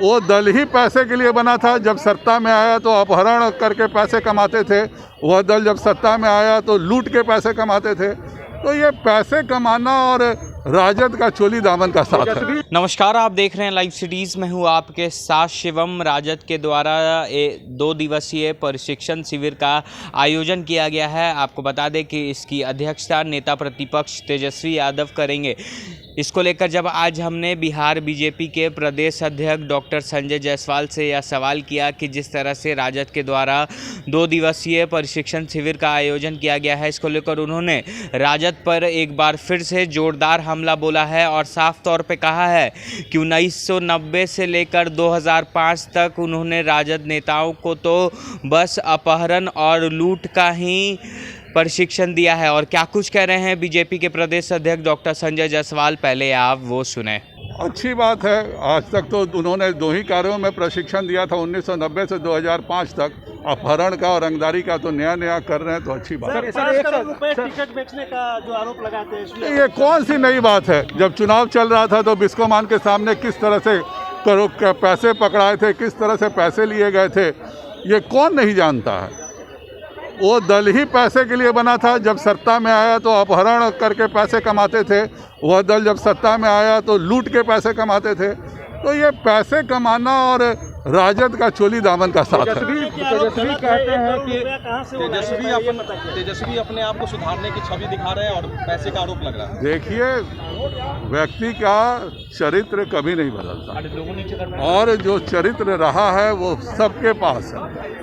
वो दल ही पैसे के लिए बना था। जब सत्ता में आया तो अपहरण करके पैसे कमाते थे, वह दल जब सत्ता में आया तो लूट के पैसे कमाते थे। तो ये पैसे कमाना और राजद का चोली दामन का साथ है। नमस्कार, आप देख रहे हैं लाइव सिटीज़ में हूँ आपके साथ शिवम। राजद के द्वारा 2 दिवसीय प्रशिक्षण शिविर का आयोजन किया गया है। आपको बता दें कि इसकी अध्यक्षता नेता प्रतिपक्ष तेजस्वी यादव करेंगे। इसको लेकर जब आज हमने बिहार बीजेपी के प्रदेश अध्यक्ष डॉक्टर संजय जायसवाल से यह सवाल किया कि जिस तरह से राजद के द्वारा 2 दिवसीय प्रशिक्षण शिविर का आयोजन किया गया है, इसको लेकर उन्होंने राजद पर एक बार फिर से जोरदार हमला बोला है और साफ तौर पे कहा है कि 1990 से लेकर 2005 तक उन्होंने राजद नेताओं को तो बस अपहरण और लूट का ही प्रशिक्षण दिया है। और क्या कुछ कह रहे हैं बीजेपी के प्रदेश अध्यक्ष डॉक्टर संजय जायसवाल, पहले आप वो सुने। अच्छी बात है, आज तक तो उन्होंने 2 ही कार्यों में प्रशिक्षण दिया था, 1990 से 2005 तक। अपहरण का और रंगदारी का तो नया कर रहे हैं, तो अच्छी बात है। टिकट बेचने का जो आरोप लगाते हैं, ये कौन सी नई बात है? जब चुनाव चल रहा था तो बिस्कोमान के सामने किस तरह से पैसे पकड़ाए थे, किस तरह से पैसे लिए गए थे, ये कौन नहीं जानता है। वो दल ही पैसे के लिए बना था। जब सत्ता में आया तो अपहरण करके पैसे कमाते थे, वह दल जब सत्ता में आया तो लूट के पैसे कमाते थे। तो ये पैसे कमाना और राजद का चोली दामन का साथ है। तेजस्वी कहते हैं कि तेजस्वी अपने आप को सुधारने की छवि दिखा रहे हैं और पैसे का आरोप लग रहा है। देखिए, व्यक्ति का चरित्र कभी नहीं बदलता और जो चरित्र रहा है वो सबके पास है।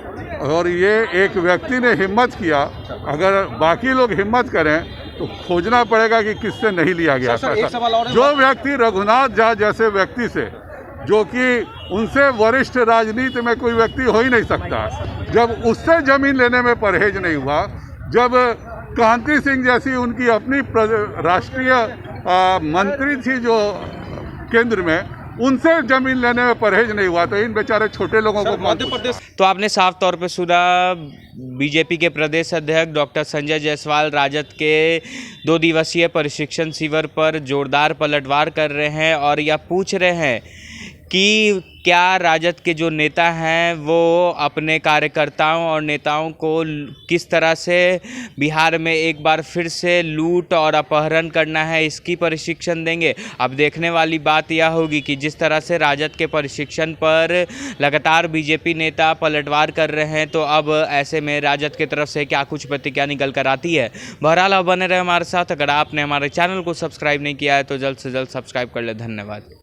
और ये एक व्यक्ति ने हिम्मत किया, अगर बाकी लोग हिम्मत करें तो खोजना पड़ेगा कि किससे नहीं लिया गया पैसा। जो व्यक्ति रघुनाथ झा जैसे व्यक्ति से, जो कि उनसे वरिष्ठ राजनीति में कोई व्यक्ति हो ही नहीं सकता, जब उससे जमीन लेने में परहेज नहीं हुआ, जब कांति सिंह जैसी उनकी अपनी राष्ट्रीय मंत्री थी जो केंद्र में, उनसे जमीन लेने में परहेज नहीं हुआ, तो इन बेचारे छोटे लोगों को मध्य प्रदेश। तो आपने साफ तौर पे सुना, बीजेपी के प्रदेश अध्यक्ष डॉक्टर संजय जायसवाल राजद के 2 दिवसीय प्रशिक्षण शिविर पर जोरदार पलटवार कर रहे हैं और यह पूछ रहे हैं कि क्या राजद के जो नेता हैं वो अपने कार्यकर्ताओं और नेताओं को किस तरह से बिहार में एक बार फिर से लूट और अपहरण करना है, इसकी प्रशिक्षण देंगे। अब देखने वाली बात यह होगी कि जिस तरह से राजद के प्रशिक्षण पर लगातार बीजेपी नेता पलटवार कर रहे हैं, तो अब ऐसे में राजद की तरफ से क्या कुछ प्रतिक्रिया निकल कर आती है। बहरहाल अब बने रहे हमारे साथ। अगर आपने हमारे चैनल को सब्सक्राइब नहीं किया है तो जल्द से जल्द सब्सक्राइब कर ले। धन्यवाद।